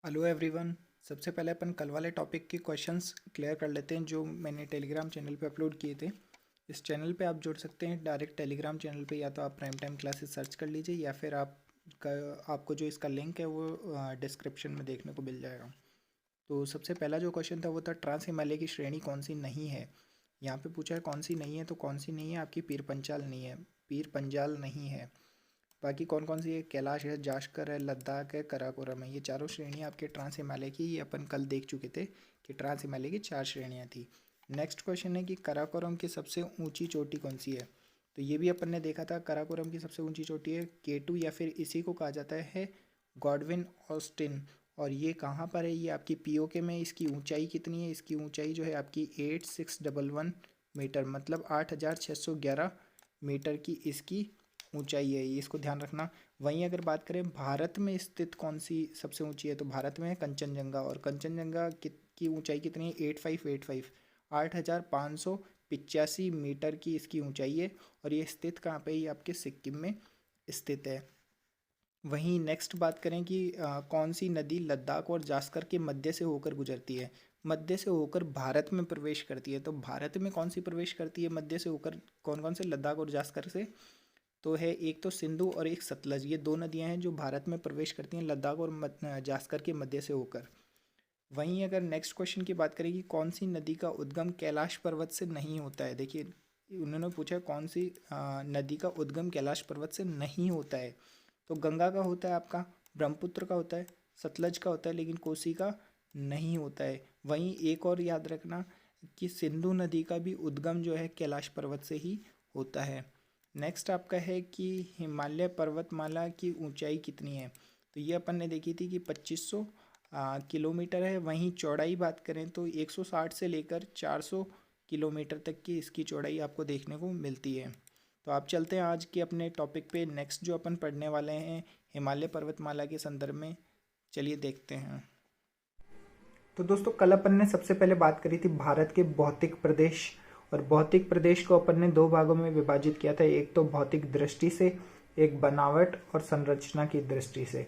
Hello everyone. सबसे पहले अपन कल वाले टॉपिक के क्वेश्चंस क्लियर कर लेते हैं जो मैंने टेलीग्राम चैनल पे अपलोड किए थे। इस चैनल पे आप जुड़ सकते हैं डायरेक्ट टेलीग्राम चैनल पे, या तो आप प्राइम टाइम क्लासेस सर्च कर लीजिए या फिर आपको जो इसका लिंक है वो डिस्क्रिप्शन में देखने को मिल जाएगा। तो सबसे पहला जो क्वेश्चन था वो था ट्रांस हिमालय की श्रेणी कौन सी नहीं है। यहाँ पे पूछा है कौन सी नहीं है, तो कौन सी नहीं है आपकी पीर पंचाल नहीं है, पीर पंजाल नहीं है। बाकी कौन कौन सी है, कैलाश है, जास्कर है, लद्दाख है, कराकोरम है। ये चारों श्रेणियाँ आपके ट्रांस हिमालय की, ये अपन कल देख चुके थे कि ट्रांस हिमालय की 4 श्रेणियाँ थी। नेक्स्ट क्वेश्चन है कि कराकोरम की सबसे ऊंची चोटी कौन सी है। तो ये भी अपन ने देखा था, कराकोरम की सबसे ऊंची चोटी है केटू, या फिर इसी को कहा जाता है गॉडविन ऑस्टिन। और ये कहाँ पर है, ये आपकी पीओके में। इसकी ऊंचाई कितनी है, इसकी ऊंचाई जो है आपकी 8611 मीटर, मतलब 8611 मीटर की इसकी ऊंचाई है, ये इसको ध्यान रखना। वहीं अगर बात करें भारत में स्थित कौन सी सबसे ऊंची है, तो भारत में है कंचनजंगा। और कंचनजंगा की ऊंचाई कितनी है, 8585, 8585 मीटर की इसकी ऊंचाई है। और ये स्थित कहाँ पे, ये आपके सिक्किम में स्थित है। वहीं नेक्स्ट बात करें कि कौन सी नदी लद्दाख और जास्कर के मध्य से होकर गुजरती है। मध्य से होकर भारत में प्रवेश करती है, तो भारत में कौन सी प्रवेश करती है मध्य से होकर, कौन कौन से, लद्दाख और जास्कर से। तो है एक तो सिंधु और एक सतलज, ये दो नदियां हैं जो भारत में प्रवेश करती हैं लद्दाख और जास्कर के मध्य से होकर। वहीं अगर नेक्स्ट क्वेश्चन की बात करें कि कौन सी नदी का उद्गम कैलाश पर्वत से नहीं होता है। देखिए उन्होंने पूछा कौन सी नदी का उद्गम कैलाश पर्वत से नहीं होता है। तो गंगा का होता है आपका, ब्रह्मपुत्र का होता है, सतलज का होता है, लेकिन कोसी का नहीं होता है। वहीं एक और याद रखना कि सिंधु नदी का भी उद्गम जो है कैलाश पर्वत से ही होता है। नेक्स्ट आपका है कि हिमालय पर्वतमाला की ऊंचाई कितनी है। तो ये अपन ने देखी थी कि 2500 किलोमीटर है। वहीं चौड़ाई बात करें तो 160 से लेकर 400 किलोमीटर तक की इसकी चौड़ाई आपको देखने को मिलती है। तो आप चलते हैं आज के अपने टॉपिक पे। नेक्स्ट जो अपन पढ़ने वाले हैं हिमालय पर्वतमाला के संदर्भ में, चलिए देखते हैं। तो दोस्तों कल अपन ने सबसे पहले बात करी थी भारत के भौतिक प्रदेश, और भौतिक प्रदेश को अपन ने दो भागों में विभाजित किया था, एक तो भौतिक दृष्टि से, एक बनावट और संरचना की दृष्टि से।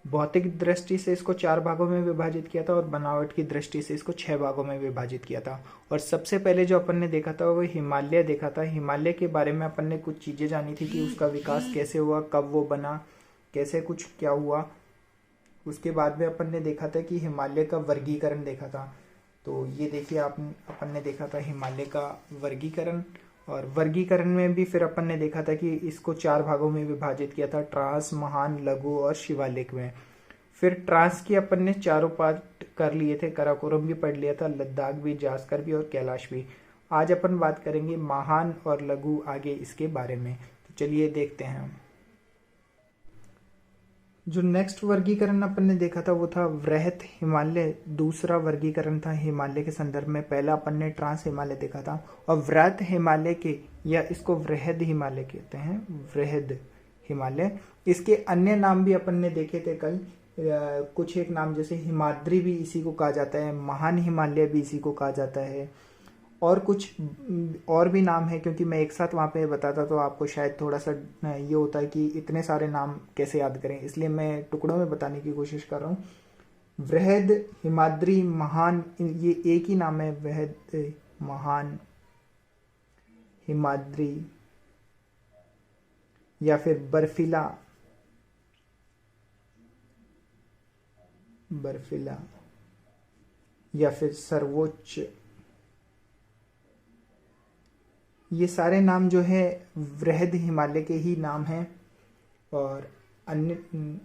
भौतिक दृष्टि से इसको 4 भागों में विभाजित किया था और बनावट की दृष्टि से इसको 6 भागों में विभाजित किया था। और सबसे पहले जो अपन ने देखा था वो हिमालय देखा था। हिमालय के बारे में अपन ने कुछ चीजें जानी थी कि उसका विकास कैसे हुआ, कब वो बना, कैसे कुछ क्या हुआ। उसके बाद में अपन ने देखा था कि हिमालय का वर्गीकरण देखा था। तो ये देखिए आप, अपन ने देखा था हिमालय का वर्गीकरण। और वर्गीकरण में भी फिर अपन ने देखा था कि इसको 4 भागों में विभाजित किया था, ट्रांस, महान, लघु और शिवालिक में। फिर ट्रांस की अपन ने चारों पार्ट कर लिए थे, कराकोरम भी पढ़ लिया था, लद्दाख भी, जास्कर भी और कैलाश भी। आज अपन बात करेंगे महान और लघु आगे इसके बारे में। तो चलिए देखते हैं हम। जो नेक्स्ट वर्गीकरण अपन ने देखा था वो था वृहत हिमालय। दूसरा वर्गीकरण था हिमालय के संदर्भ में। पहला अपन ने ट्रांस हिमालय देखा था। और वृहत हिमालय के, या इसको वृहद हिमालय कहते हैं, वृहद हिमालय। इसके अन्य नाम भी अपन ने देखे थे कल। कुछ एक नाम जैसे हिमाद्री भी इसी को कहा जाता है, महान हिमालय भी इसी को कहा जाता है, और कुछ और भी नाम है। क्योंकि मैं एक साथ वहाँ पे बताता तो आपको शायद थोड़ा सा ये होता है कि इतने सारे नाम कैसे याद करें, इसलिए मैं टुकड़ों में बताने की कोशिश कर रहा हूँ। वृहद, हिमाद्री, महान, ये एक ही नाम है। वृहद, महान, हिमाद्री, या फिर बर्फीला, बर्फीला, या फिर सर्वोच्च। ये सारे नाम जो है वृहद हिमालय के ही नाम हैं। और अन्य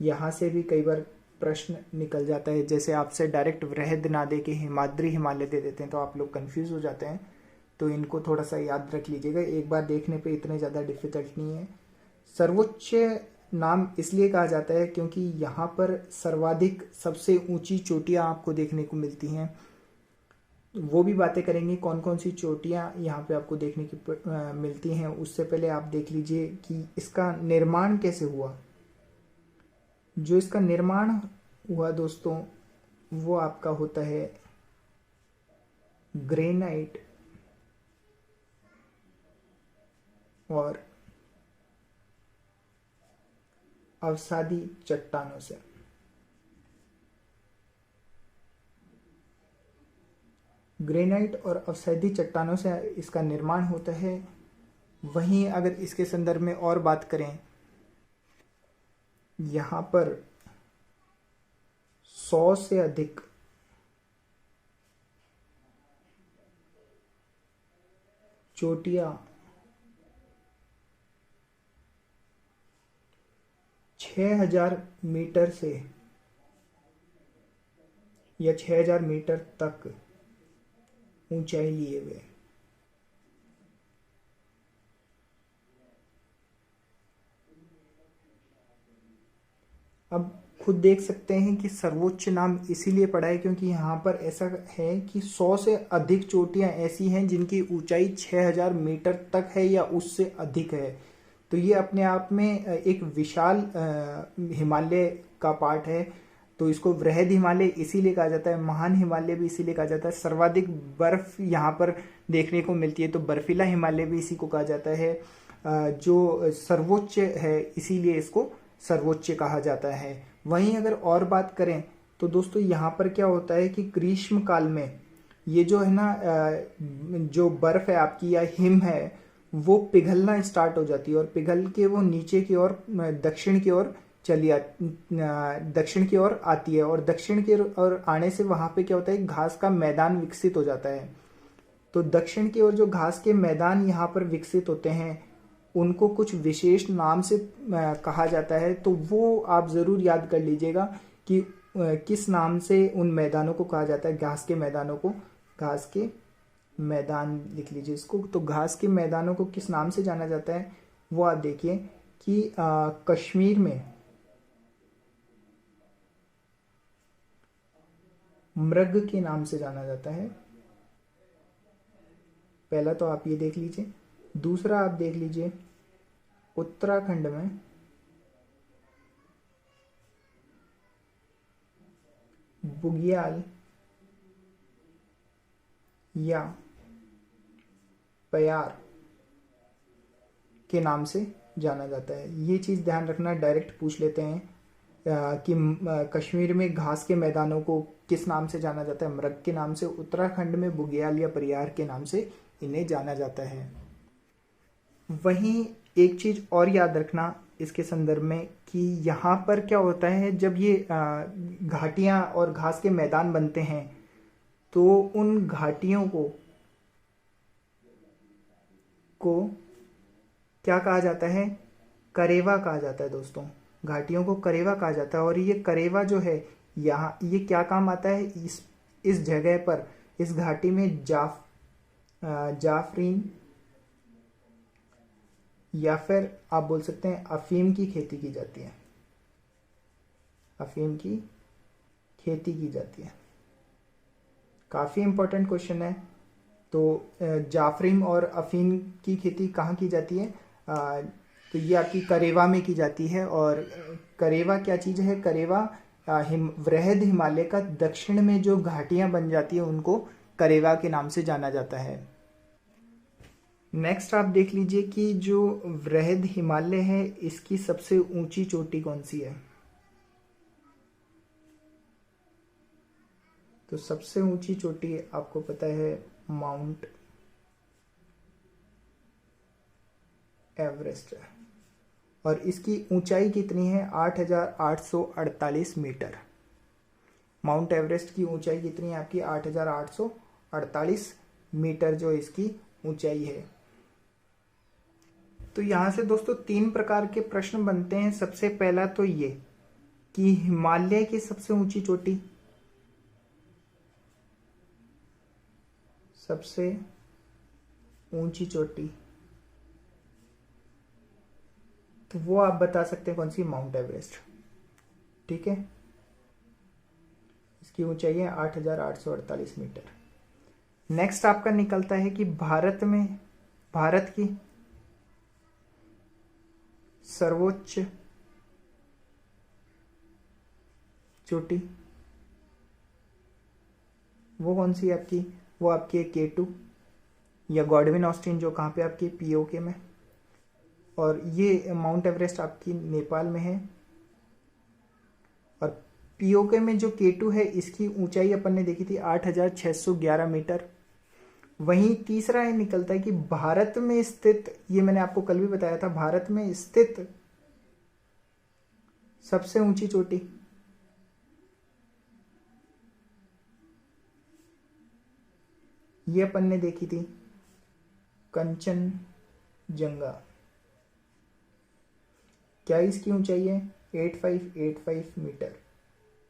यहाँ से भी कई बार प्रश्न निकल जाता है, जैसे आपसे डायरेक्ट वृहद ना दे के हिमाद्री हिमालय दे देते हैं तो आप लोग कंफ्यूज हो जाते हैं। तो इनको थोड़ा सा याद रख लीजिएगा, एक बार देखने पे इतने ज़्यादा डिफिकल्ट नहीं है। सर्वोच्च नाम इसलिए कहा जाता है क्योंकि यहाँ पर सर्वाधिक सबसे ऊंची चोटियाँ आपको देखने को मिलती हैं। वो भी बातें करेंगे कौन कौन सी चोटियाँ यहाँ पे आपको देखने की मिलती हैं। उससे पहले आप देख लीजिए कि इसका निर्माण कैसे हुआ। जो इसका निर्माण हुआ दोस्तों वो आपका होता है ग्रेनाइट और अवसादी चट्टानों से। ग्रेनाइट और अवसादी चट्टानों से इसका निर्माण होता है। वहीं अगर इसके संदर्भ में और बात करें, यहाँ पर 100 से अधिक चोटियां 6000 मीटर से या 6000 मीटर तक ऊंचाई लिए हुए। अब खुद देख सकते हैं कि सर्वोच्च नाम इसीलिए पड़ा है क्योंकि यहाँ पर ऐसा है कि 100 से अधिक चोटियां ऐसी हैं जिनकी ऊंचाई 6000 मीटर तक है या उससे अधिक है। तो ये अपने आप में एक विशाल हिमालय का पार्ट है। तो इसको वृहद हिमालय इसीलिए कहा जाता है, महान हिमालय भी इसीलिए कहा जाता है। सर्वाधिक बर्फ यहाँ पर देखने को मिलती है तो बर्फीला हिमालय भी इसी को कहा जाता है। जो सर्वोच्च है इसीलिए इसको सर्वोच्च कहा जाता है। वहीं अगर और बात करें तो दोस्तों यहाँ पर क्या होता है कि ग्रीष्म काल में ये जो है ना जो बर्फ है आपकी या हिम है वो पिघलना स्टार्ट हो जाती है और पिघल के वो नीचे की ओर दक्षिण की ओर दक्षिण की ओर आती है। और दक्षिण की ओर आने से वहां पे क्या होता है, घास का मैदान विकसित हो जाता है। तो दक्षिण की ओर जो घास के मैदान यहाँ पर विकसित होते हैं उनको कुछ विशेष नाम से कहा जाता है। तो वो आप ज़रूर याद कर लीजिएगा कि किस नाम से उन मैदानों को कहा जाता है। घास के मैदानों को, घास के मैदान लिख लीजिए इसको। तो घास के मैदानों को किस नाम से जाना जाता है वो आप देखिए कि कश्मीर में मृग के नाम से जाना जाता है। पहला तो आप ये देख लीजिए। दूसरा आप देख लीजिए उत्तराखंड में बुग्याल या प्यार के नाम से जाना जाता है। ये चीज़ ध्यान रखना, डायरेक्ट पूछ लेते हैं कि कश्मीर में घास के मैदानों को किस नाम से जाना जाता है, मृग के नाम से। उत्तराखंड में बुग्याल या परियार के नाम से इन्हें जाना जाता है। वहीं एक चीज़ और याद रखना इसके संदर्भ में कि यहाँ पर क्या होता है, जब ये घाटियाँ और घास के मैदान बनते हैं तो उन घाटियों को क्या कहा जाता है, करेवा कहा जाता है दोस्तों। घाटियों को करेवा कहा जाता है। और ये करेवा जो है यहाँ ये क्या काम आता है, इस जगह पर, इस घाटी में जाफरीन या फिर आप बोल सकते हैं अफीम की खेती की जाती है। अफीम की खेती की जाती है। काफ़ी इंपॉर्टेंट क्वेश्चन है। तो जाफरीन और अफीम की खेती कहाँ की जाती है, तो ये आपकी करेवा में की जाती है। और करेवा क्या चीज़ है, करेवा वृहद हिमालय का दक्षिण में जो घाटियाँ बन जाती है उनको करेवा के नाम से जाना जाता है। नेक्स्ट आप देख लीजिए कि जो वृहद हिमालय है इसकी सबसे ऊंची चोटी कौन सी है। तो सबसे ऊंची चोटी आपको पता है माउंट एवरेस्ट है। और इसकी ऊंचाई कितनी है, 8848 मीटर। माउंट एवरेस्ट की ऊंचाई कितनी है आपकी, 8848 मीटर जो इसकी ऊंचाई है। तो यहां से दोस्तों 3 प्रकार के प्रश्न बनते हैं। सबसे पहला तो ये कि हिमालय की सबसे ऊंची चोटी, सबसे ऊंची चोटी, तो वो आप बता सकते हैं कौन सी, माउंट एवरेस्ट। ठीक है, इसकी ऊंचाई है 8848 मीटर। नेक्स्ट आपका निकलता है कि भारत की सर्वोच्च चोटी वो कौन सी है आपकी, वो आपकी है K2 या गॉडविन ऑस्टिन, जो कहाँ पे आपकी POK में। और ये माउंट एवरेस्ट आपकी नेपाल में है। और POK में जो K2 है इसकी ऊंचाई अपन ने देखी थी 8611 मीटर। वहीं तीसरा ये निकलता है कि भारत में स्थित, ये मैंने आपको कल भी बताया था, भारत में स्थित सबसे ऊंची चोटी, ये अपन ने देखी थी कंचनजंगा। क्या इसकी ऊंचाई है? 8585 मीटर।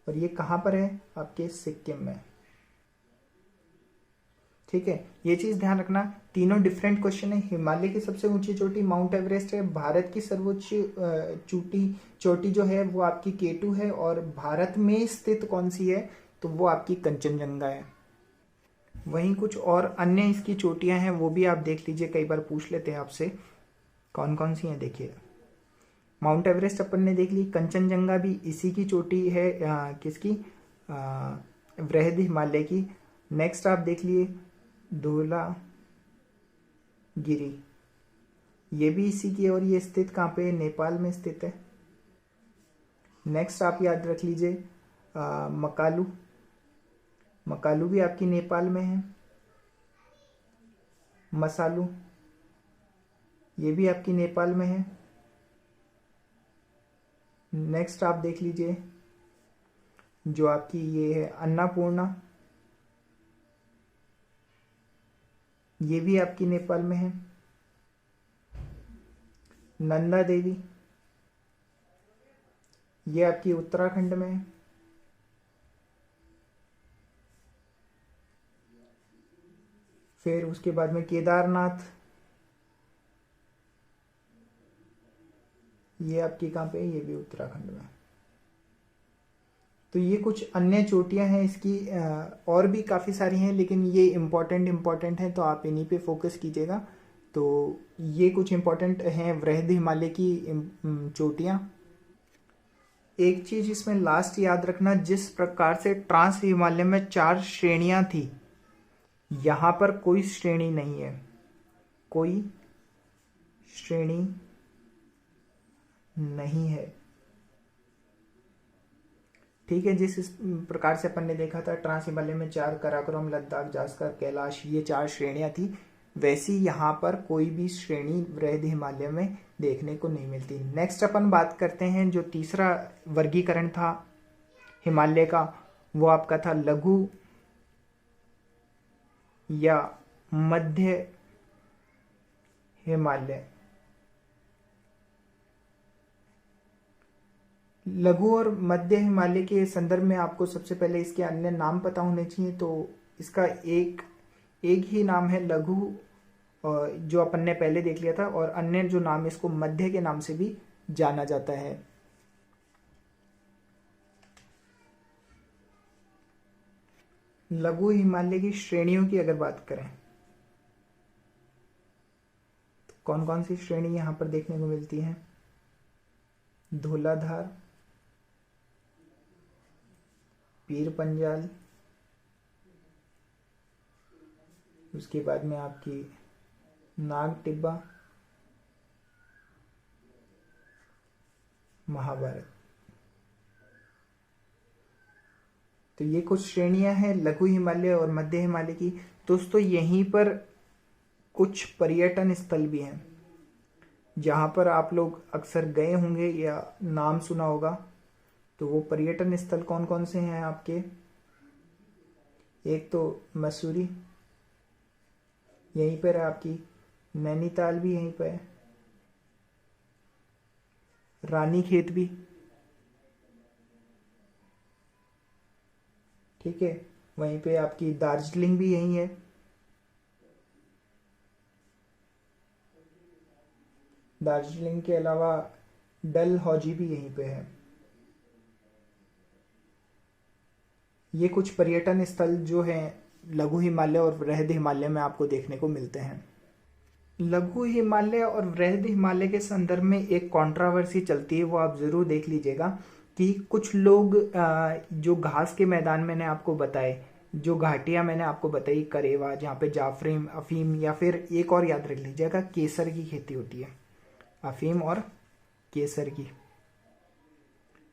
और ये कहाँ पर है? आपके सिक्किम में। ठीक है, ये चीज ध्यान रखना। तीनों डिफरेंट क्वेश्चन है। हिमालय की सबसे ऊंची चोटी माउंट एवरेस्ट है, भारत की सर्वोच्च चोटी जो है वो आपकी K2 है, और भारत में स्थित कौन सी है? तो वो आपकी कंचनजंगा है। वहीं कुछ और अन्य इसकी चोटियां हैं, वो भी आप देख लीजिए, कई बार पूछ लेते हैं आपसे कौन कौन सी हैं। देखिए, माउंट एवरेस्ट अपन ने देख ली, कंचनजंगा भी इसी की चोटी है, किसकी? वृहद हिमालय की। नेक्स्ट आप देख लिए धौलागिरी, ये भी इसी की है, और ये स्थित कहाँ पे है? नेपाल में स्थित है। नेक्स्ट आप याद रख लीजिए मकालू, मकालू भी आपकी नेपाल में है। मसालू, ये भी आपकी नेपाल में है। नेक्स्ट आप देख लीजिए जो आपकी ये है अन्नपूर्णा, ये भी आपकी नेपाल में है। नंदा देवी, ये आपकी उत्तराखंड में है। फिर उसके बाद में केदारनाथ, ये आपकी कहाँ पे है? ये भी उत्तराखंड में। तो ये कुछ अन्य चोटियां हैं इसकी, और भी काफ़ी सारी हैं, लेकिन ये इम्पोर्टेंट हैं, तो आप इन्हीं पे फोकस कीजिएगा। तो ये कुछ इम्पोर्टेंट हैं वृहद हिमालय की चोटियां। एक चीज इसमें लास्ट याद रखना, जिस प्रकार से ट्रांस हिमालय में 4 श्रेणियां थी, यहां पर कोई श्रेणी नहीं है, कोई श्रेणी नहीं है। ठीक है, जिस प्रकार से अपन ने देखा था ट्रांस हिमालय में 4, काराकोरम, लद्दाख, जास्कर, कैलाश, ये 4 श्रेणियां थी, वैसी यहाँ पर कोई भी श्रेणी वृहद हिमालय में देखने को नहीं मिलती। नेक्स्ट अपन बात करते हैं, जो तीसरा वर्गीकरण था हिमालय का, वो आपका था लघु या मध्य हिमालय। लघु और मध्य हिमालय के संदर्भ में आपको सबसे पहले इसके अन्य नाम पता होने चाहिए। तो इसका एक ही नाम है लघु, जो अपन ने पहले देख लिया था, और अन्य जो नाम, इसको मध्य के नाम से भी जाना जाता है। लघु हिमालय की श्रेणियों की अगर बात करें तो कौन कौन सी श्रेणी यहां पर देखने को मिलती है? धौलाधार, पीर पंजाल, उसके बाद में आपकी नाग टिब्बा, महाभारत। तो ये कुछ श्रेणियां हैं लघु हिमालय और मध्य हिमालय की। दोस्तों, यहीं पर कुछ पर्यटन स्थल भी हैं जहां पर आप लोग अक्सर गए होंगे या नाम सुना होगा। तो वो पर्यटन स्थल कौन कौन से हैं आपके? एक तो मसूरी, यहीं पर है आपकी। नैनीताल भी यहीं पर है। रानीखेत भी, ठीक है। वहीं पे आपकी दार्जिलिंग भी यहीं है। दार्जिलिंग के अलावा डलहौजी भी यहीं पे है। ये कुछ पर्यटन स्थल जो हैं लघु हिमालय और वृहद हिमालय में आपको देखने को मिलते हैं। लघु हिमालय और वृहद हिमालय के संदर्भ में एक कंट्रोवर्सी चलती है, वो आप जरूर देख लीजिएगा कि कुछ लोग जो घास के मैदान मैंने आपको बताए, जो घाटियां मैंने आपको बताई, करेवा, जहाँ पे जाफरीन, अफीम, या फिर एक और याद रख लीजिएगा, केसर की खेती होती है। अफीम और केसर की,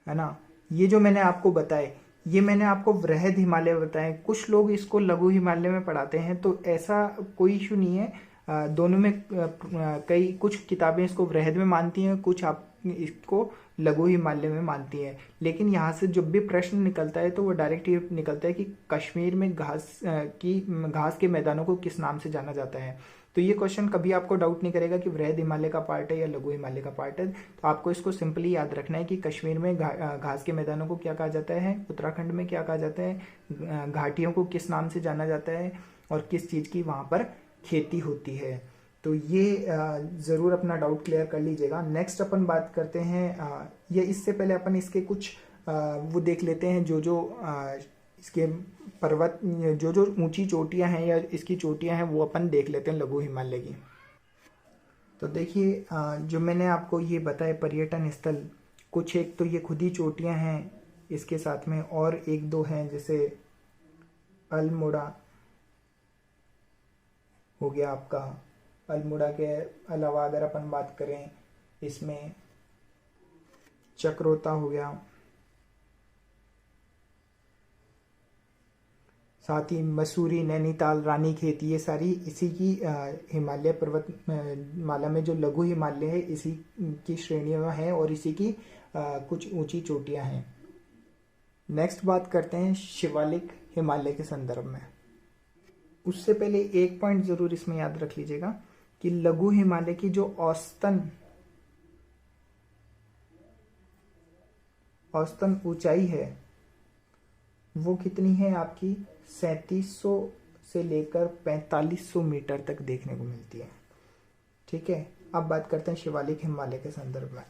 है ना। ये जो मैंने आपको बताए, ये मैंने आपको वृहद हिमालय बताए, कुछ लोग इसको लघु हिमालय में पढ़ाते हैं, तो ऐसा कोई इशू नहीं है। दोनों में कई कुछ किताबें इसको वृहद में मानती हैं, कुछ आप इसको लघु हिमालय में मानती हैं। लेकिन यहाँ से जब भी प्रश्न निकलता है तो वो डायरेक्ट ये निकलता है कि कश्मीर में घास के मैदानों को किस नाम से जाना जाता है। तो ये क्वेश्चन कभी आपको डाउट नहीं करेगा कि वृहद हिमालय का पार्ट है या लघु हिमालय का पार्ट है। तो आपको इसको सिंपली याद रखना है कि कश्मीर में घास के मैदानों को क्या कहा जाता है, उत्तराखंड में क्या कहा जाता है, घाटियों को किस नाम से जाना जाता है, और किस चीज़ की वहाँ पर खेती होती है। तो ये ज़रूर अपना डाउट क्लियर कर लीजिएगा। नेक्स्ट अपन बात करते हैं, ये इससे पहले अपन इसके कुछ वो देख लेते हैं जो जो इसके पर्वत, जो जो ऊंची चोटियां हैं या इसकी चोटियां हैं वो अपन देख लेते हैं लघु हिमालय की। तो देखिए, जो मैंने आपको ये बताया पर्यटन स्थल, कुछ एक तो ये खुद ही चोटियां हैं, इसके साथ में और एक दो हैं, जैसे अल्मोड़ा हो गया आपका। अल्मोड़ा के अलावा अगर अपन बात करें, इसमें चक्रोता हो गया, साथ ही मसूरी, नैनीताल, रानीखेत, ये सारी इसी की हिमालय पर्वत माला में जो लघु हिमालय है इसी की श्रेणियां हैं और इसी की कुछ ऊंची चोटियां हैं। नेक्स्ट बात करते हैं शिवालिक हिमालय के संदर्भ में। उससे पहले एक पॉइंट जरूर इसमें याद रख लीजिएगा कि लघु हिमालय की जो औसतन ऊंचाई है वो कितनी है आपकी, 3700 से लेकर 4500 मीटर तक देखने को मिलती है। ठीक है, अब बात करते हैं शिवालिक हिमालय के संदर्भ में।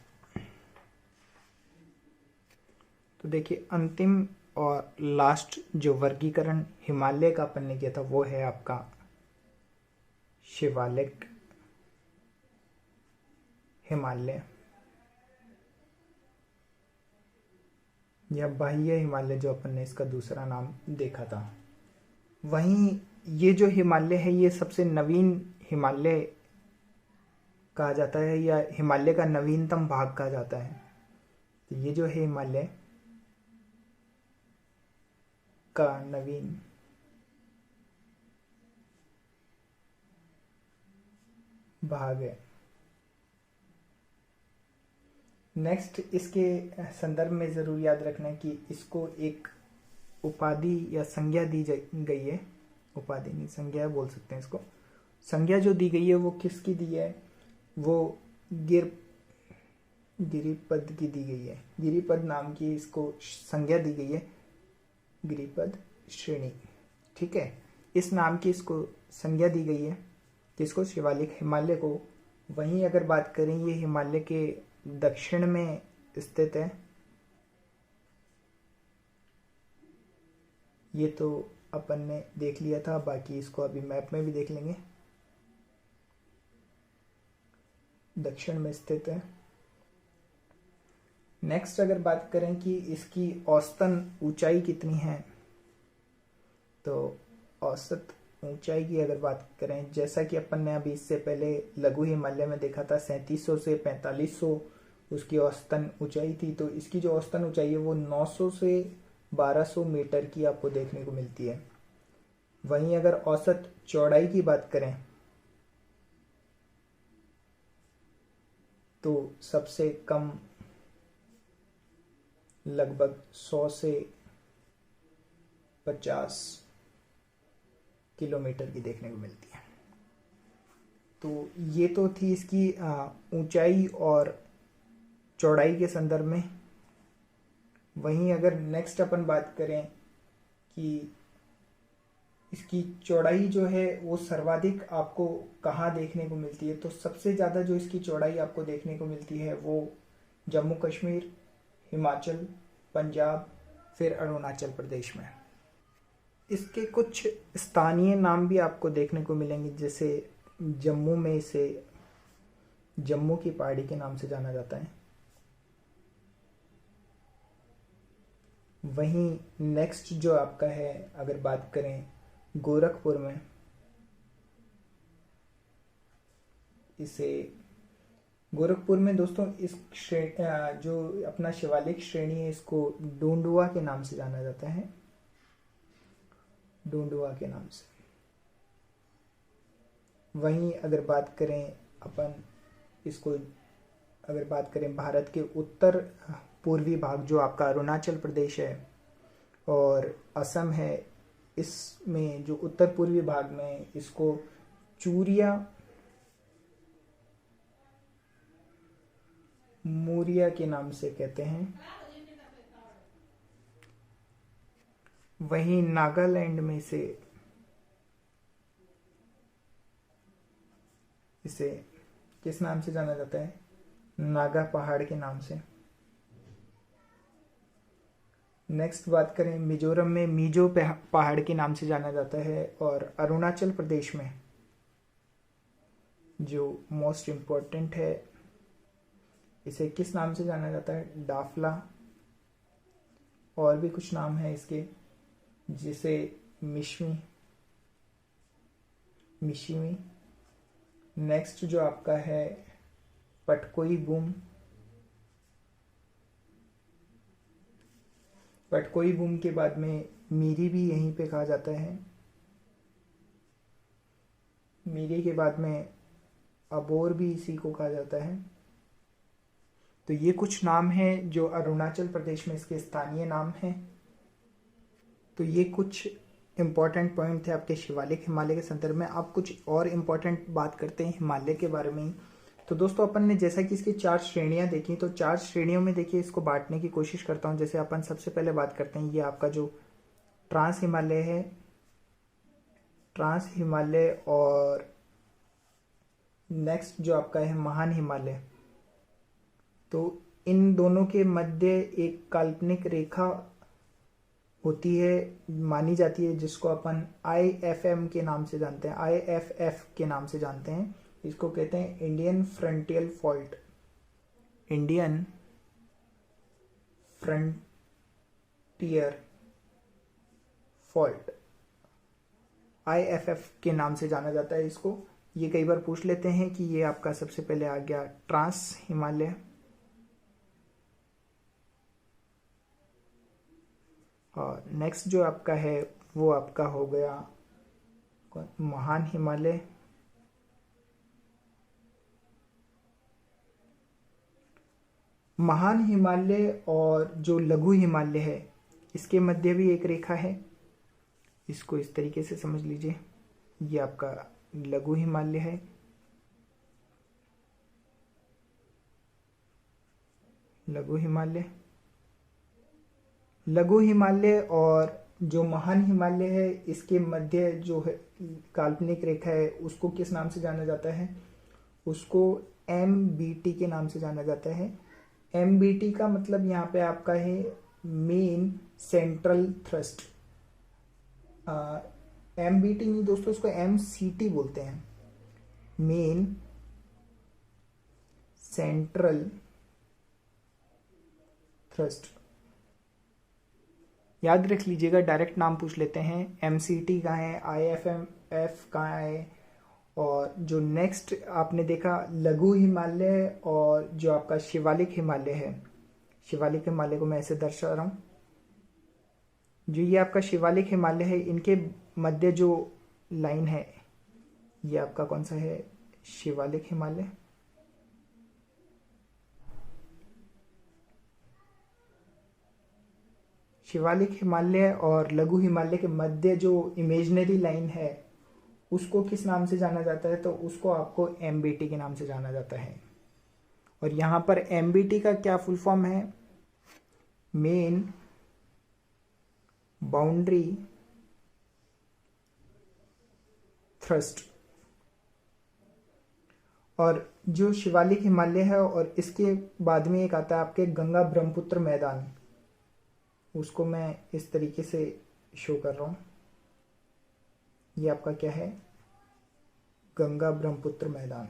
तो देखिए, अंतिम और लास्ट जो वर्गीकरण हिमालय का अपन ने किया था वो है आपका शिवालिक हिमालय या बाह्य हिमालय, जो अपन ने इसका दूसरा नाम देखा था। वहीं ये जो हिमालय है ये सबसे नवीन हिमालय कहा जाता है या हिमालय का नवीनतम भाग कहा जाता है। तो ये जो है हिमालय का नवीन भाग है। नेक्स्ट इसके संदर्भ में ज़रूर याद रखना है कि इसको एक उपाधि या संज्ञा दी गई है, उपाधि नहीं संज्ञा बोल सकते हैं इसको। संज्ञा जो दी गई है वो किसकी दी है, वो गिरिपद की दी गई है। गिरिपद नाम की इसको संज्ञा दी गई है, गिरिपद श्रेणी। ठीक है, इस नाम की इसको संज्ञा दी गई है किसको, शिवालिक हिमालय को। वहीं अगर बात करें ये हिमालय के दक्षिण में स्थित है, ये तो अपन ने देख लिया था, बाकी इसको अभी मैप में भी देख लेंगे। दक्षिण में स्थित है। नेक्स्ट अगर बात करें कि इसकी औसतन ऊंचाई कितनी है, तो औसत ऊंचाई की अगर बात करें, जैसा कि अपन ने अभी इससे पहले लघु हिमालय में देखा था 3700 से 4500 उसकी औसतन ऊंचाई थी, तो इसकी जो औसतन ऊंचाई है वो 900 से 1200 मीटर की आपको देखने को मिलती है। वहीं अगर औसत चौड़ाई की बात करें तो सबसे कम लगभग 100 से 50 किलोमीटर की देखने को मिलती है। तो ये तो थी इसकी ऊंचाई और चौड़ाई के संदर्भ में। वहीं अगर नेक्स्ट अपन बात करें कि इसकी चौड़ाई जो है वो सर्वाधिक आपको कहाँ देखने को मिलती है, तो सबसे ज़्यादा जो इसकी चौड़ाई आपको देखने को मिलती है वो जम्मू कश्मीर, हिमाचल, पंजाब, फिर अरुणाचल प्रदेश में। इसके कुछ स्थानीय नाम भी आपको देखने को मिलेंगे, जैसे जम्मू में इसे जम्मू की पहाड़ी के नाम से जाना जाता है। वहीं नेक्स्ट जो आपका है, अगर बात करें गोरखपुर में, इसे गोरखपुर में दोस्तों इस जो अपना शिवालिक श्रेणी है इसको डोंडुआ के नाम से जाना जाता है, डोंडुआ के नाम से। वहीं अगर बात करें अपन इसको, अगर बात करें भारत के उत्तर पूर्वी भाग जो आपका अरुणाचल प्रदेश है और असम है, इसमें जो उत्तर पूर्वी भाग में इसको चूरिया मूरिया के नाम से कहते हैं। वहीं नागालैंड में इसे किस नाम से जाना जाता है? नागा पहाड़ के नाम से। नेक्स्ट बात करें, मिजोरम में मिजो पहाड़ के नाम से जाना जाता है। और अरुणाचल प्रदेश में जो मोस्ट इम्पोर्टेंट है, इसे किस नाम से जाना जाता है? डाफला। और भी कुछ नाम है इसके, जिसे मिशमी, मिशिमी। नेक्स्ट जो आपका है पटकोई बूम, पटकोई बूम के बाद में मीरी भी यहीं पे कहा जाता है। मीरी के बाद में अबोर भी इसी को कहा जाता है। तो ये कुछ नाम हैं जो अरुणाचल प्रदेश में इसके स्थानीय नाम हैं। तो ये कुछ इम्पॉर्टेंट पॉइंट थे आपके शिवालिक हिमालय के संदर्भ में। आप कुछ और इम्पॉर्टेंट बात करते हैं हिमालय के बारे में ही। तो दोस्तों अपन ने जैसा कि इसकी 4 श्रेणियां देखी, तो 4 श्रेणियों में देखिए इसको बांटने की कोशिश करता हूं। जैसे अपन सबसे पहले बात करते हैं, ये आपका जो ट्रांस हिमालय है, ट्रांस हिमालय, और नेक्स्ट जो आपका है महान हिमालय। तो इन दोनों के मध्य एक काल्पनिक रेखा होती है, मानी जाती है, जिसको अपन IFM के नाम से जानते हैं, IFF के नाम से जानते हैं। इसको कहते हैं Indian frontal fault, Indian frontier fault, IFF के नाम से जाना जाता है इसको। ये कई बार पूछ लेते हैं कि ये आपका सबसे पहले आ गया ट्रांस हिमालय, और नेक्स्ट जो आपका है वो आपका हो गया महान हिमालय। महान हिमालय और जो लघु हिमालय है, इसके मध्य भी एक रेखा है। इसको इस तरीके से समझ लीजिए, ये आपका लघु हिमालय है, लघु हिमालय, लघु हिमालय और जो महान हिमालय है, इसके मध्य जो है काल्पनिक रेखा है, उसको किस नाम से जाना जाता है? उसको MBT के नाम से जाना जाता है। MBT का मतलब यहाँ पे आपका है मेन सेंट्रल थ्रस्ट। MBT नहीं दोस्तों, इसको MCT बोलते हैं, मेन सेंट्रल थ्रस्ट। याद रख लीजिएगा, डायरेक्ट नाम पूछ लेते हैं। MCT कहाँ है, IFF कहाँ है, और जो नेक्स्ट आपने देखा लघु हिमालय और जो आपका शिवालिक हिमालय है, शिवालिक हिमालय को मैं ऐसे दर्शा रहा हूँ। जो ये आपका शिवालिक हिमालय है, इनके मध्य जो लाइन है, ये आपका कौन सा है? शिवालिक हिमालय। शिवालिक हिमालय और लघु हिमालय के मध्य जो इमेजिनरी लाइन है, उसको किस नाम से जाना जाता है? तो उसको आपको MBT के नाम से जाना जाता है। और यहां पर MBT का क्या फुल फॉर्म है? Main boundary thrust. और जो शिवालिक हिमालय है और इसके बाद में एक आता है आपके गंगा ब्रह्मपुत्र मैदान, उसको मैं इस तरीके से शो कर रहा हूं। ये आपका क्या है? गंगा ब्रह्मपुत्र मैदान।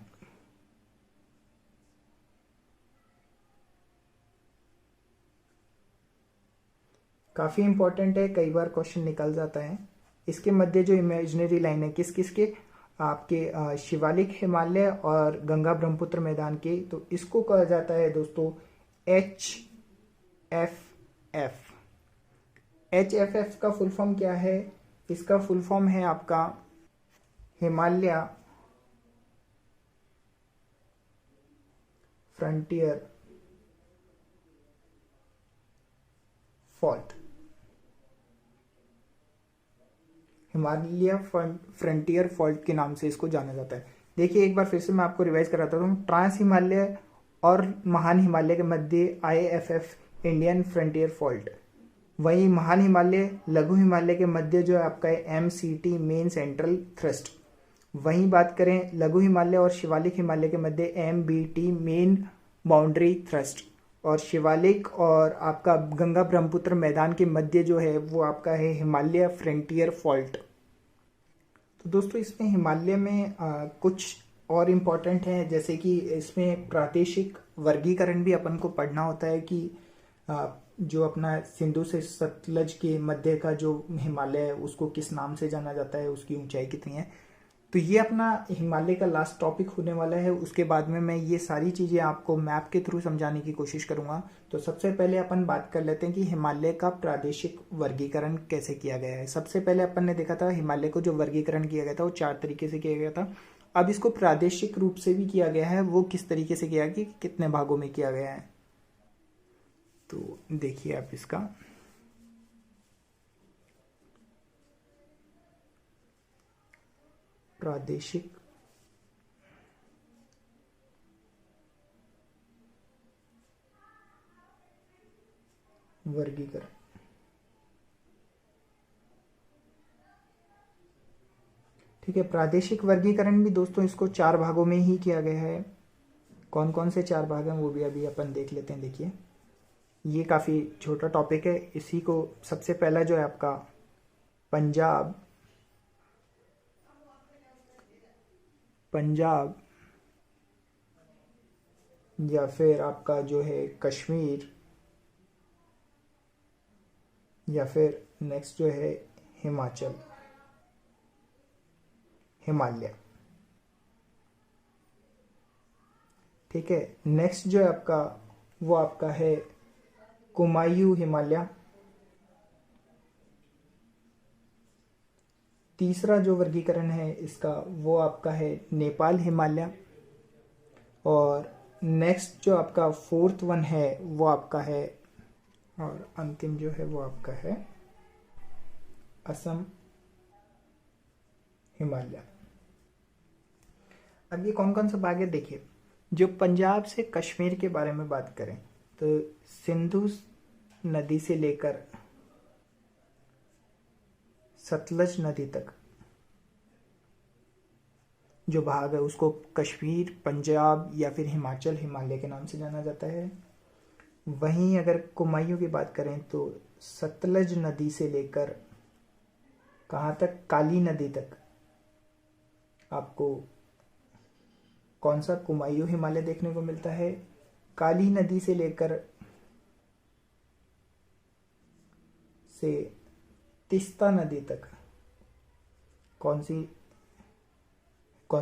काफी इंपॉर्टेंट है, कई बार क्वेश्चन निकल जाता है। इसके मध्य जो इमेजिनरी लाइन है, किस किस के? आपके शिवालिक हिमालय और गंगा ब्रह्मपुत्र मैदान के, तो इसको कहा जाता है दोस्तों HFF। HFF का फुल फॉर्म क्या है? इसका फुल फॉर्म है आपका Himalaya frontier fault. Himalaya frontier fault के नाम से इसको जाना जाता है। देखिए एक बार फिर से मैं आपको रिवाइज कराता हूँ। ट्रांस हिमालय और महान हिमालय के मध्य IFF इंडियन फ्रंटियर फॉल्ट। वहीं महान हिमालय लघु हिमालय के मध्य जो है आपका है MCT मेन सेंट्रल थ्रस्ट। वहीं बात करें लघु हिमालय और शिवालिक हिमालय के मध्य MBT मेन बाउंड्री थ्रस्ट। और शिवालिक और आपका गंगा ब्रह्मपुत्र मैदान के मध्य जो है वो आपका है हिमालय फ्रंटियर फॉल्ट। तो दोस्तों इसमें हिमालय में कुछ और इम्पोर्टेंट है, जैसे कि इसमें प्रादेशिक वर्गीकरण भी अपन को पढ़ना होता है कि जो अपना सिंधु से सतलज के मध्य का जो हिमालय है उसको किस नाम से जाना जाता है, उसकी ऊंचाई कितनी है। तो ये अपना हिमालय का लास्ट टॉपिक होने वाला है। उसके बाद में मैं ये सारी चीज़ें आपको मैप के थ्रू समझाने की कोशिश करूंगा। तो सबसे पहले अपन बात कर लेते हैं कि हिमालय का प्रादेशिक वर्गीकरण कैसे किया गया है। सबसे पहले अपन ने देखा था हिमालय को जो वर्गीकरण किया गया था वो 4 तरीके से किया गया था। अब इसको प्रादेशिक रूप से भी किया गया है। वो किस तरीके से किया गया, कितने भागों में किया गया है, तो देखिए आप इसका। प्रादेशिक वर्गीकरण। ठीक है, प्रादेशिक वर्गीकरण भी दोस्तों इसको 4 भागों में ही किया गया है। कौन कौन से 4 भाग हैं वो भी अभी अपन देख लेते हैं। देखिए ये काफ़ी छोटा टॉपिक है। इसी को सबसे पहला जो है आपका पंजाब या फिर आपका जो है कश्मीर, या फिर नेक्स्ट जो है हिमालय। ठीक है, नेक्स्ट जो है आपका वो आपका है कुमायूं हिमालय। तीसरा जो वर्गीकरण है इसका वो आपका है नेपाल हिमालय। और नेक्स्ट जो आपका 4th वन है वो आपका है, और अंतिम जो है वो आपका है असम हिमालय। अब ये कौन कौन सा भाग है देखिए। जो पंजाब से कश्मीर के बारे में बात करें तो सिंधु नदी से लेकर सतलज नदी तक जो भाग है उसको कश्मीर, पंजाब या फिर हिमाचल हिमालय के नाम से जाना जाता है। वहीं अगर कुमायूं की बात करें तो सतलज नदी से लेकर कहाँ तक, काली नदी तक आपको कौन सा कुमायूं हिमालय देखने को मिलता है। काली नदी से लेकर से तीस्ता नदी तक कौन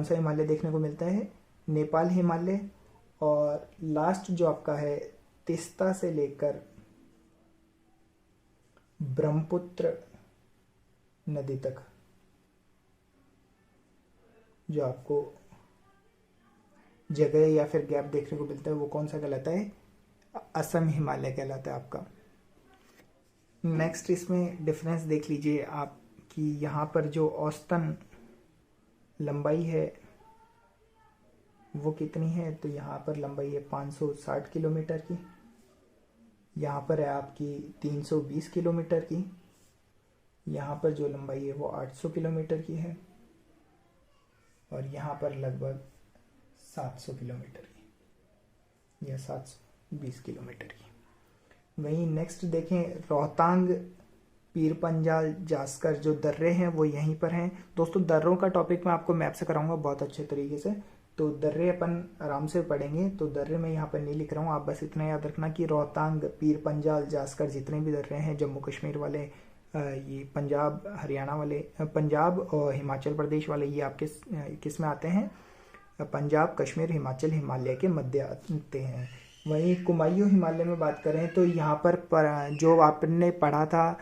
सा हिमालय देखने को मिलता है, नेपाल हिमालय। और लास्ट जो आपका है तीस्ता से लेकर ब्रह्मपुत्र नदी तक जो आपको जगह या फिर गैप देखने को मिलता है वो कौन सा कहलाता है, असम हिमालय कहलाता है आपका। नेक्स्ट इसमें डिफरेंस देख लीजिए आप कि यहाँ पर जो औसतन लंबाई है वो कितनी है, तो यहाँ पर लंबाई है 560 किलोमीटर की। यहाँ पर है आपकी 320 किलोमीटर की। यहाँ पर जो लंबाई है वो 800 किलोमीटर की है। और यहाँ पर लगभग 700 किलोमीटर की या 720 किलोमीटर की। वहीं नेक्स्ट देखें रोहतांग, पीर पंजाल, जास्कर जो दर्रे हैं वो यहीं पर हैं। दोस्तों दर्रों का टॉपिक मैं आपको मैप से कराऊंगा बहुत अच्छे तरीके से, तो दर्रे अपन आराम से पढ़ेंगे। तो दर्रे मैं यहाँ पर नहीं लिख रहा हूँ, आप बस इतना याद रखना कि रोहतांग, पीर पंजाल, जास्कर जितने भी दर्रे हैं जम्मू कश्मीर वाले, ये पंजाब हरियाणा वाले, पंजाब और हिमाचल प्रदेश वाले, ये आपके किस में आते हैं? पंजाब, कश्मीर, हिमाचल, हिमालय के मध्य आते हैं। वहीं कुमायूं हिमालय में बात करें तो यहाँ पर जो आपने पढ़ा था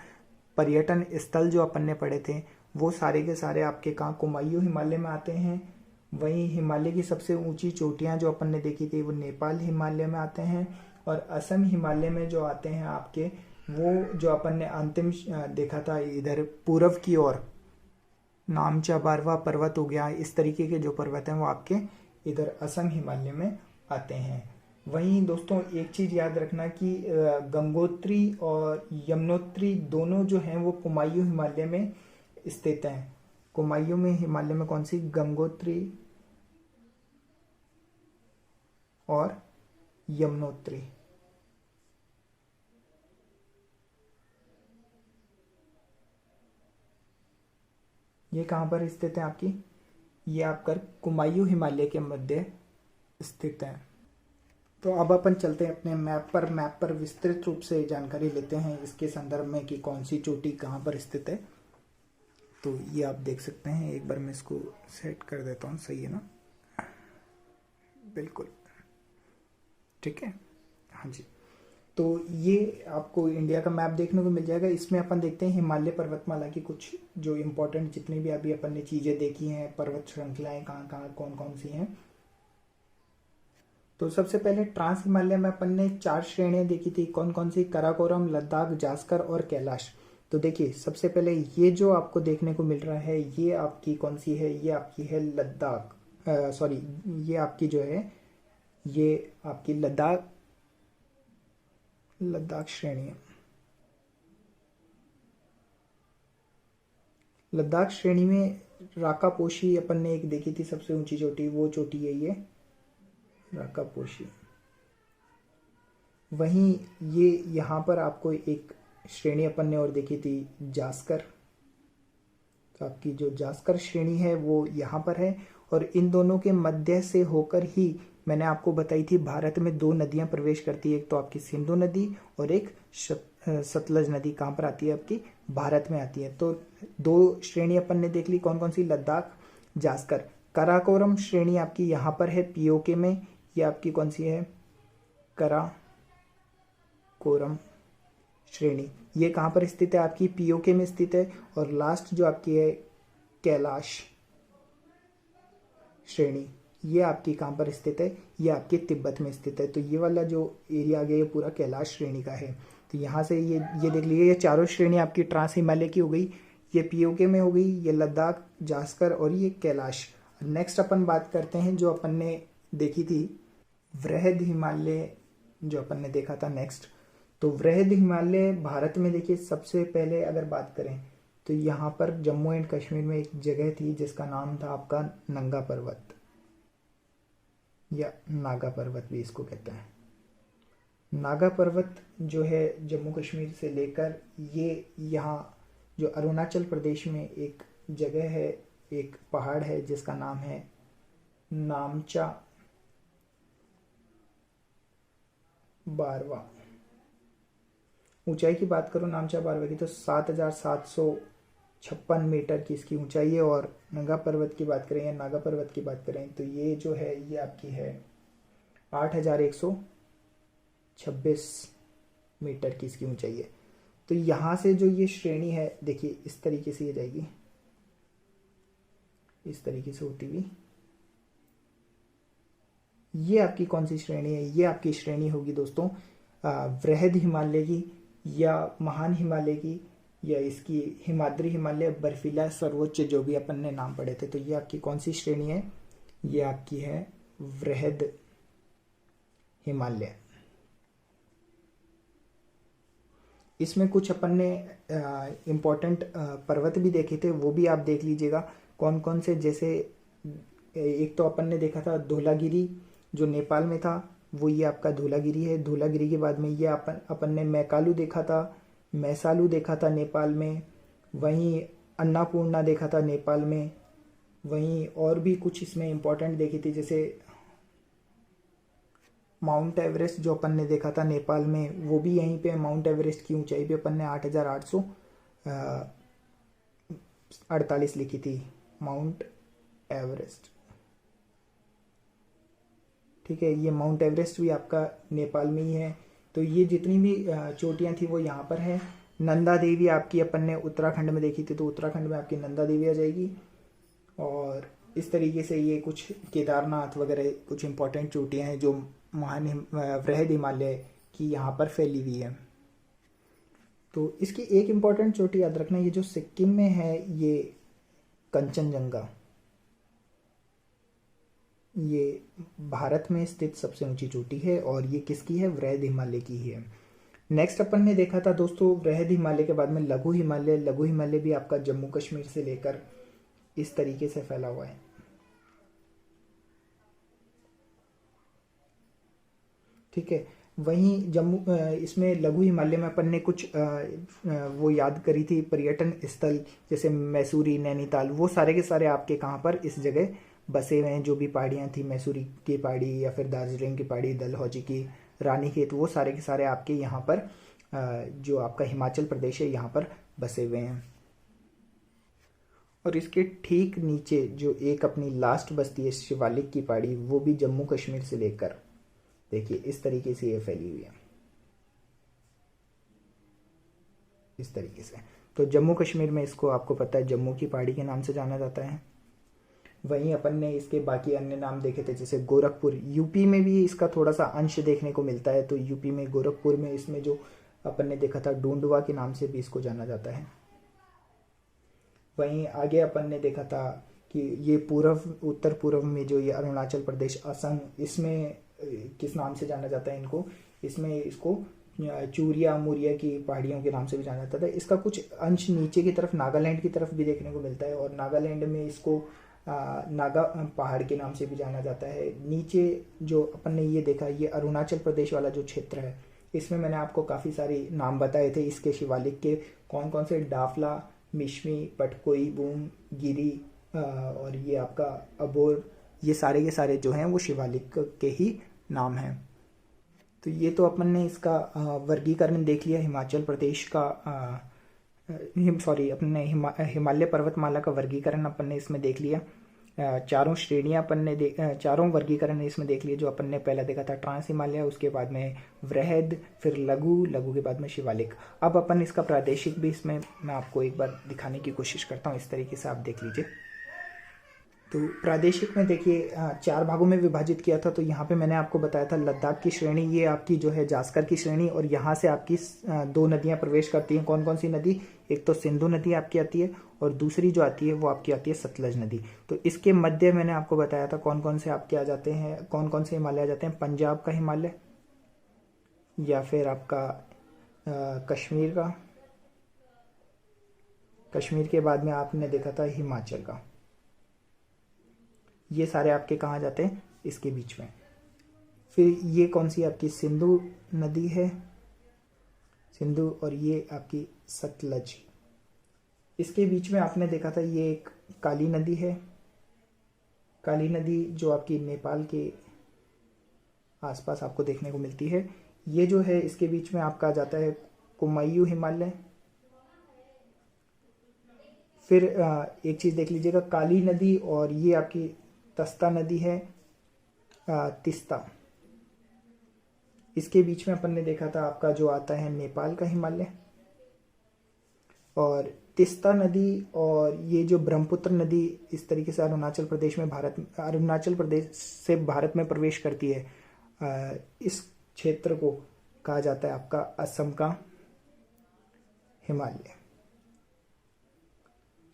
पर्यटन स्थल जो अपन ने पढ़े थे वो सारे के सारे आपके कहाँ कुमायूं हिमालय में आते हैं। वहीं हिमालय की सबसे ऊंची चोटियाँ जो अपन ने देखी थी वो नेपाल हिमालय में आते हैं। और असम हिमालय में जो आते हैं आपके, वो जो अपन ने अंतिम देखा था इधर पूर्व की ओर, नामचा बारवा पर्वत हो गया, इस तरीके के जो पर्वत हैं वो आपके इधर असम हिमालय में आते हैं। वहीं दोस्तों एक चीज़ याद रखना कि गंगोत्री और यमुनोत्री दोनों जो हैं वो कुमायूं हिमालय में स्थित हैं। कुमायूं में हिमालय में कौन सी? गंगोत्री और यमुनोत्री। ये कहाँ पर स्थित है आपकी? ये आपका कुमायूं हिमालय के मध्य स्थित है। तो अब अपन चलते हैं अपने मैप पर विस्तृत रूप से जानकारी लेते हैं इसके संदर्भ में कि कौन सी चोटी कहाँ पर स्थित है। तो ये आप देख सकते हैं, एक बार मैं इसको सेट कर देता हूँ, सही है ना? बिल्कुल ठीक है, हाँ जी। तो ये आपको इंडिया का मैप देखने को मिल जाएगा। इसमें अपन देखते हैं हिमालय पर्वतमाला की कुछ जो इम्पोर्टेंट जितनी भी अभी अपन ने चीज़ें देखी हैं, पर्वत श्रृंखलाएं कहाँ कहाँ कौन कौन सी हैं। तो सबसे पहले ट्रांस हिमालय में अपन ने 4 श्रेणियां देखी थी, कौन कौन सी? काराकोरम, लद्दाख, जास्कर और कैलाश। तो देखिए सबसे पहले ये जो आपको देखने को मिल रहा है ये आपकी कौन सी है? ये आपकी है लद्दाख, सॉरी ये आपकी जो है ये आपकी लद्दाख श्रेणी है। लद्दाख श्रेणी में राकापोशी अपन ने एक देखी थी सबसे ऊंची चोटी, वो चोटी है ये राकापोशी। वहीं ये यहाँ पर आपको एक श्रेणी अपन ने और देखी थी जास्कर। तो आपकी जो जास्कर श्रेणी है वो यहाँ पर है। और इन दोनों के मध्य से होकर ही मैंने आपको बताई थी भारत में 2 नदियां प्रवेश करती है, एक तो आपकी सिंधु नदी और एक सतलज नदी। कहाँ पर आती है? आपकी भारत में आती है। तो 2 श्रेणी अपन ने देख ली, कौन कौन सी? लद्दाख, जास्कर। काराकोरम श्रेणी आपकी यहाँ पर है पीओके में, ये आपकी कौन सी है? काराकोरम श्रेणी। ये कहाँ पर स्थित है? आपकी पीओके में स्थित है। और लास्ट जो आपकी है कैलाश श्रेणी, ये आपकी कहाँ पर स्थित है? ये आपके तिब्बत में स्थित है। तो ये वाला जो एरिया आ गया ये पूरा कैलाश श्रेणी का है। तो यहाँ से ये देख लीजिए, ये चारों श्रेणी आपकी ट्रांस हिमालय की हो गई, ये पीओके में हो गई, ये लद्दाख, जास्कर और ये कैलाश। नेक्स्ट अपन बात करते हैं जो अपन ने देखी थी वृहद हिमालय, जो अपन ने देखा था नेक्स्ट। तो वृहद हिमालय भारत में देखिए सबसे पहले अगर बात करें तो यहाँ पर जम्मू एंड कश्मीर में एक जगह थी जिसका नाम था आपका नंगा पर्वत या नागा पर्वत भी इसको कहते हैं। नागा पर्वत जो है जम्मू कश्मीर से लेकर ये यहाँ जो अरुणाचल प्रदेश में एक जगह है, एक पहाड़ है जिसका नाम है नामचा बारवा। ऊंचाई की बात करो नामचा बारवा की तो 7,756 मीटर की इसकी ऊंचाई है। और नंगा पर्वत की बात करें या नागा पर्वत की बात करें तो ये जो है ये आपकी है 8,126 मीटर की इसकी ऊंचाई है। तो यहाँ से जो ये श्रेणी है देखिए इस तरीके से ये जाएगी, इस तरीके से होती हुई। ये आपकी कौन सी श्रेणी है? ये आपकी श्रेणी होगी दोस्तों वृहद हिमालय की या महान हिमालय की या इसकी हिमाद्री हिमालय, बर्फीला सर्वोच्च, जो भी अपन ने नाम पढ़े थे। तो ये आपकी कौन सी श्रेणी है? ये आपकी है वृहद हिमालय। इसमें कुछ अपन ने इम्पोर्टेंट पर्वत भी देखे थे, वो भी आप देख लीजिएगा कौन कौन से। जैसे एक तो अपन ने देखा था धौलागिरी जो नेपाल में था, वो ये आपका धौलागिरी है। धौलागिरी के बाद में ये अपन ने मैकालू देखा था, मैसालू देखा था नेपाल में। वहीं अन्नापूर्णा देखा था नेपाल में। वहीं और भी कुछ इसमें इम्पोर्टेंट देखी थी, जैसे माउंट एवरेस्ट जो अपन ने देखा था नेपाल में, वो भी यहीं पे। माउंट एवरेस्ट की ऊंचाई भी अपन ने 8,800 48 लिखी थी, माउंट एवरेस्ट। ठीक है, ये माउंट एवरेस्ट भी आपका नेपाल में ही है। तो ये जितनी भी चोटियाँ थी वो यहाँ पर है। नंदा देवी आपकी अपन ने उत्तराखंड में देखी थी, तो उत्तराखंड में आपकी नंदा देवी आ जाएगी। और इस तरीके से ये कुछ केदारनाथ वगैरह कुछ इंपॉर्टेंट चोटियाँ हैं जो वृहद हिमालय की यहाँ पर फैली हुई है। तो इसकी एक इम्पॉर्टेंट चोटी याद रखना, ये जो सिक्किम में है ये कंचनजंगा, ये भारत में स्थित सबसे ऊंची चोटी है और ये किसकी है, वृहद हिमालय की ही है। नेक्स्ट अपन ने देखा था दोस्तों वृहद हिमालय के बाद में लघु हिमालय। लघु हिमालय भी आपका जम्मू कश्मीर से लेकर इस तरीके से फैला हुआ है। ठीक है, वहीं जम्मू इसमें लघु हिमालय में अपन ने कुछ वो याद करी थी पर्यटन स्थल, जैसे मैसूरी, नैनीताल, वो सारे के सारे आपके कहाँ पर इस जगह बसे हुए हैं। जो भी पहाड़ियाँ थी, मैसूरी की पहाड़ी या फिर दार्जिलिंग की पहाड़ी, डलहौजी की, रानीखेत, वो सारे के सारे आपके यहाँ पर जो आपका हिमाचल प्रदेश है यहाँ पर बसे हुए हैं। और इसके ठीक नीचे जो एक अपनी लास्ट बस्ती है शिवालिक की पहाड़ी, वो भी जम्मू कश्मीर से लेकर देखिए इस तरीके से ये फैली हुई है, इस तरीके से। तो जम्मू कश्मीर में इसको आपको पता है जम्मू की पहाड़ी के नाम से जाना जाता है। वहीं अपन ने इसके बाकी अन्य नाम देखे थे, जैसे गोरखपुर, यूपी में भी इसका थोड़ा सा अंश देखने को मिलता है। तो यूपी में गोरखपुर में इसमें जो अपन ने देखा था डूंडवा के नाम से भी इसको जाना जाता है। वहीं आगे अपन ने देखा था कि ये पूर्व, उत्तर पूर्व में जो ये अरुणाचल प्रदेश, असम, इसमें किस नाम से जाना जाता है इनको, इसमें इसको चूरिया मुरिया की पहाड़ियों के नाम से भी जाना जाता है। इसका कुछ अंश नीचे की तरफ नागालैंड की तरफ भी देखने को मिलता है, और नागालैंड में इसको नागा पहाड़ के नाम से भी जाना जाता है। नीचे जो अपन ने ये देखा, ये अरुणाचल प्रदेश वाला जो क्षेत्र है, इसमें मैंने आपको काफ़ी सारे नाम बताए थे इसके शिवालिक के, कौन कौन से, डाफला, मिश्मी, पटकोई, बूम, गिरी और ये आपका अबोर, ये सारे के सारे जो हैं वो शिवालिक के ही नाम हैं। तो ये तो अपन ने इसका वर्गीकरण देख लिया, हिमाचल प्रदेश का सॉरी अपने हिमालय पर्वतमाला का वर्गीकरण अपन ने इसमें देख लिया। चारों श्रेणियां अपन ने चारों वर्गीकरण इसमें देख लिए। जो अपन ने पहला देखा था ट्रांस हिमालय, उसके बाद में वृहद, फिर लघु, लघु के बाद में शिवालिक। अब अपन इसका प्रादेशिक भी इसमें मैं आपको एक बार दिखाने की कोशिश करता हूँ, इस तरीके से आप देख लीजिए। तो प्रादेशिक में देखिए 4 भागों में विभाजित किया था। तो यहाँ पे मैंने आपको बताया था लद्दाख की श्रेणी, ये आपकी जो है जास्कर की श्रेणी, और यहाँ से आपकी 2 नदियाँ प्रवेश करती हैं। कौन कौन सी नदी, एक तो सिंधु नदी आपकी आती है, और दूसरी जो आती है वो आपकी आती है सतलज नदी। तो इसके मध्य मैंने आपको बताया था कौन कौन से आपके आ जाते हैं, कौन कौन से हिमालय आ जाते हैं, पंजाब का हिमालय, या फिर आपका कश्मीर का, कश्मीर के बाद में आपने देखा था हिमाचल का। ये सारे आपके कहाँ जाते हैं, इसके बीच में। फिर ये कौन सी आपकी सिंधु नदी है, सिंधु, और ये आपकी सतलज। इसके बीच में आपने देखा था ये एक काली नदी है, काली नदी जो आपकी नेपाल के आसपास आपको देखने को मिलती है। ये जो है इसके बीच में आपका आ जाता है कुमायूं हिमालय। फिर एक चीज़ देख लीजिएगा, काली नदी और ये आपकी तस्ता नदी है, तिस्ता। इसके बीच में अपन ने देखा था आपका जो आता है नेपाल का हिमालय, और तिस्ता नदी और ये जो ब्रह्मपुत्र नदी इस तरीके से अरुणाचल प्रदेश में, अरुणाचल प्रदेश से भारत में प्रवेश करती है। इस क्षेत्र को कहा जाता है आपका असम का हिमालय।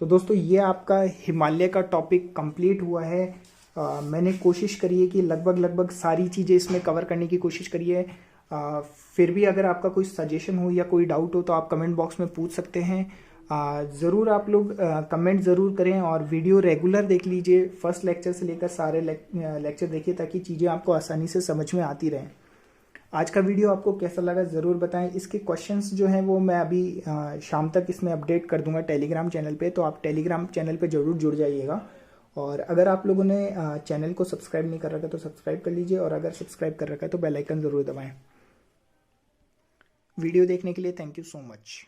तो दोस्तों ये आपका हिमालय का टॉपिक कंप्लीट हुआ है। मैंने कोशिश करी है कि लगभग सारी चीज़ें इसमें कवर करने की कोशिश करी है। फिर भी अगर आपका कोई सजेशन हो या कोई डाउट हो तो आप कमेंट बॉक्स में पूछ सकते हैं। ज़रूर आप लोग कमेंट ज़रूर करें, और वीडियो रेगुलर देख लीजिए, फर्स्ट लेक्चर से लेकर सारे लेक्चर देखिए, ताकि चीज़ें आपको आसानी से समझ में आती रहें। आज का वीडियो आपको कैसा लगा ज़रूर बताएं। इसके क्वेश्चंस जो हैं वो मैं अभी शाम तक इसमें अपडेट कर दूंगा टेलीग्राम चैनल पे, तो आप टेलीग्राम चैनल पे ज़रूर जुड़ जाइएगा। और अगर आप लोगों ने चैनल को सब्सक्राइब नहीं कर रखा तो सब्सक्राइब कर लीजिए, और अगर सब्सक्राइब कर रखा है तो बेल आइकन ज़रूर दबाएं। वीडियो देखने के लिए थैंक यू सो मच।